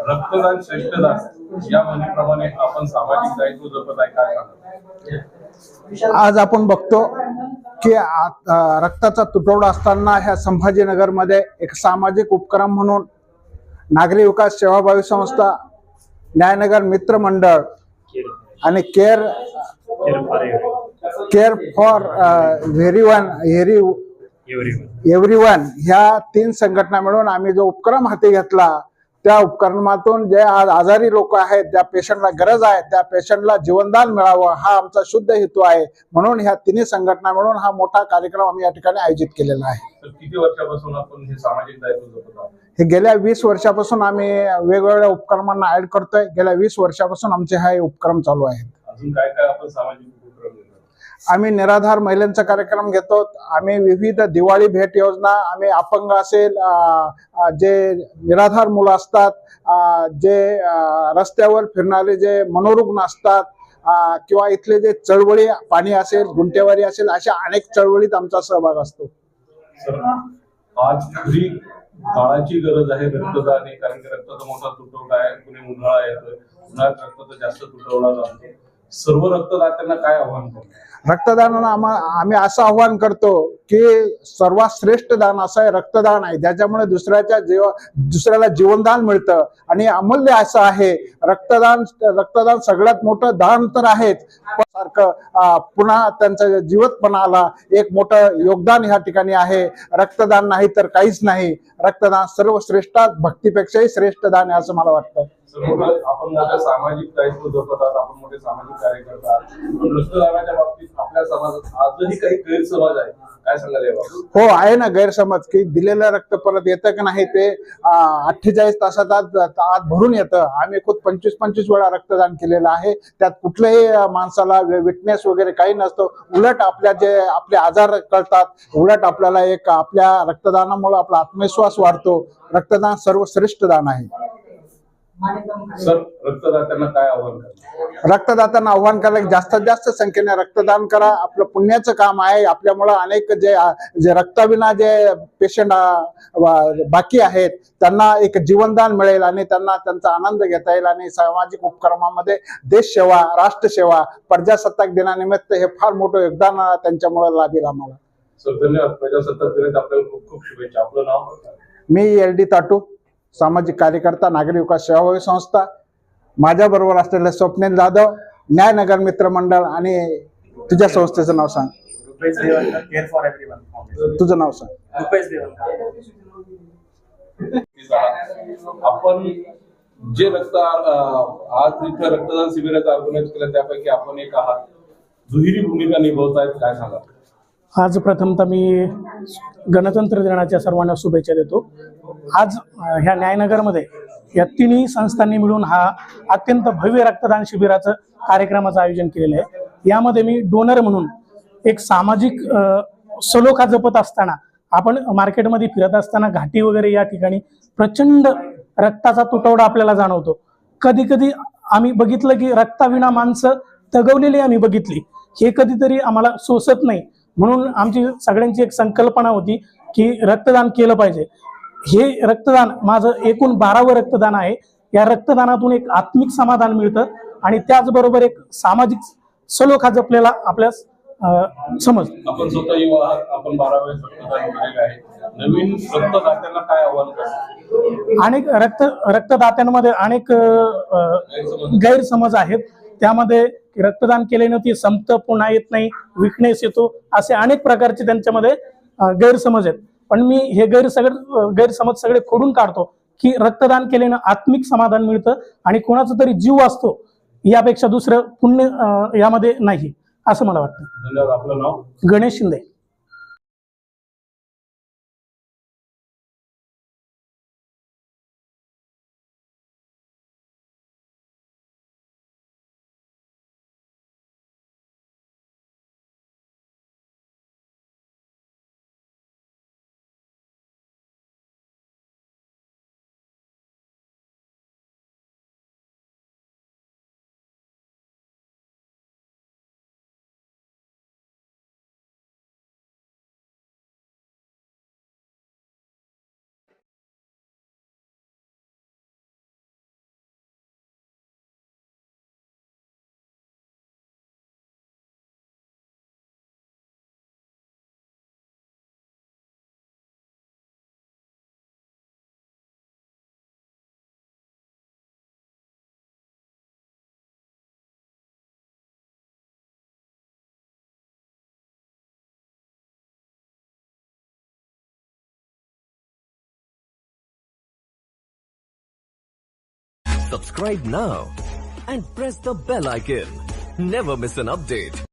रक्तदान श्रेष्ठदान या म्हणीप्रमाणे आपण सामाजिक दायित्व जपत आहे, काय सांगा? आज आपण बघतो की रक्ताचा तुटवडा असताना ह्या संभाजीनगरमध्ये एक सामाजिक उपक्रम म्हणून नागरी विकास सेवाभावी संस्था, न्यायनगर मित्र मंडळ आणि केअर फॉर एव्हरीवन ह्या 3 संघटना मिळून आम्ही जो उपक्रम हाती घेतला, त्या उपक्रमातून जे आज आजारी लोक आहेत, ज्या पेशंटला गरज आहे, त्या पेशंटला जीवनदान मिळावं हा आमचा शुद्ध हेतू आहे. म्हणून ह्या 3 संघटना मिळून हा मोठा कार्यक्रम आम्ही या ठिकाणी आयोजित केलेला आहे. किती वर्षापासून आपण हे सामाजिक दायित्व जपत आहोत? हे गेल्या 20 वर्षापासून आम्ही वेगवेगळ्या उपक्रमांना ऍड करतोय. गेल्या 20 वर्षापासून आमचे हा उपक्रम चालू आहेत. अजून काय काय आपण सामाजिक उपक्रम घेतो? आम्ही निराधार महिलांचा कार्यक्रम घेतो. आम्ही विविध दिवाळी भेट योजना, आम्ही अपंग असेल, जे निराधार मुलं असतात, जे रस्त्यावर फिरणारे जे मनोरुग्ण असतात, किंवा इथले जे चळवळी, पाणी असेल, गुंटेवारी असेल, अशा अनेक चळवळीत आमचा सहभाग असतो. आज खरी काळाची गरज आहे रक्तदान, कारण की रक्ताचा मोठा तुटवडा आहे. पुणे उन्हाळा येतोय, उन्हाळ्यात रक्ताचा जास्त तुटवडा जातो. सर्व रक्तदात्यांना काय आव्हान करतो? रक्तदानाला आम्ही असं आव्हान करतो की सर्वात श्रेष्ठ दान असं आहे रक्तदान आहे, ज्याच्यामुळे दुसऱ्याला जीवनदान मिळतं. आणि अमूल्य असं आहे रक्तदान सगळ्यात मोठं दान तर आहेच, सारखं पुन्हा त्यांचा जीवतपणाला एक मोठं योगदान ह्या ठिकाणी आहे. रक्तदान नाही तर काहीच नाही. रक्तदान सर्वश्रेष्ठ, भक्तीपेक्षाही श्रेष्ठ दान आहे असं मला वाटतं. आपण मोठे सामाजिक दायित्व जपत आहात, आपण मोठे सामाजिक कार्य करतात, पण रक्तदानाच्या बाबतीत आपल्या समाजात आजही काही गैरसमज आहे, काय सांगाल याबाबत? हो, आहे ना गैरसमज, की दिलेलं रक्त परत येतं की नाही ते 48 तासात आत भरून येतं. आम्ही खूप 25-25 वेळा रक्तदान केलेलं आहे. त्यात कुठल्याही माणसाला विटनेस वगैरे काही नसतं. उलट आपले आजार कळतात. उलट आपल्याला आपल्या रक्तदानामुळे आपला आत्मविश्वास वाढतो. रक्तदान सर्वश्रेष्ठ दान आहे. सर, रक्तदात्यांना काय आव्हान करा? रक्तदात्यांना आव्हान करा, जास्तीत जास्त संख्येने रक्तदान करा. आपलं पुण्याचं काम आहे. आपल्यामुळे अनेक जे रक्ताविना जे पेशंट बाकी आहेत त्यांना एक जीवनदान मिळेल आणि त्यांना त्यांचा आनंद घेता येईल. आणि सामाजिक उपक्रमामध्ये देशसेवा, राष्ट्रसेवा, प्रजासत्ताक दिनानिमित्त हे फार मोठं योगदान त्यांच्यामुळे लाभेल आम्हाला. सर, धन्यवाद. प्रजासत्ताक दिनाच्या आपल्याला खूप खूप शुभेच्छा. आपलं नाव? मी LD ताटू, सामाजिक कार्यकर्ता, नागरी विकास सेवाभावी संस्था. माझ्या बरोबर असलेले स्वप्नील जाधव, न्यायनगर मित्र मंडळ. आणि तुझ्या संस्थेचं नाव सांग. तुझं नाव सांग. आपण जे आज इथं रक्तदान शिबिराचं ऑर्गनाईज केलं त्यापैकी आपण एक आहात. दुहेरी भूमिका निभवतायत, काय सांगा? आज प्रथमतः मी गणतंत्र दिनाच्या सर्वांना शुभेच्छा देतो. आज ह्या न्यायनगरमध्ये या 3 संस्थांनी मिळून हा अत्यंत भव्य रक्तदान शिबिराचं कार्यक्रमाचं आयोजन केलेलं आहे. यामध्ये मी डोनर म्हणून एक सामाजिक सलोखा जपत असताना, आपण मार्केटमध्ये फिरत असताना घाटी वगैरे या ठिकाणी प्रचंड रक्ताचा तुटवडा आपल्याला जाणवतो. कधी कधी आम्ही बघितलं की रक्ताविना माणसं दगवलेली आम्ही बघितली. हे कधीतरी आम्हाला सोसत नाही. म्हणून आमची सगळ्यांची एक संकल्पना होती की रक्तदान केलं पाहिजे. हे रक्तदान माझं एकूण 12वं रक्तदान आहे. या रक्तदानातून एक आत्मिक समाधान मिळतं आणि त्याचबरोबर एक सामाजिक सलोखा जपलेला आपल्यास समजतो. आपण स्वतः युवा आहात, आपण 12 वेळेस रक्तदान केलेलं आहे. नवीन रक्तदात्यांना काय आव्हान करणार? अनेक रक्तदात्यांमध्ये अनेक गैरसमज आहेत. त्यामध्ये रक्तदान केल्यानं ती संपतं, पुन्हा येत नाही, विकनेस येतो, असे अनेक प्रकारचे त्यांच्यामध्ये गैरसमज आहेत. पण मी हे गैरसमज सगळे खोडून काढतो की रक्तदान केल्यानं आत्मिक समाधान मिळतं आणि कोणाचा तरी जीव वाचतो, यापेक्षा दुसरं पुण्य यामध्ये नाही असं मला वाटतं. धन्यवाद. आपलं नाव? Ganesh Shinde. Subscribe now and press the bell icon. Never miss an update.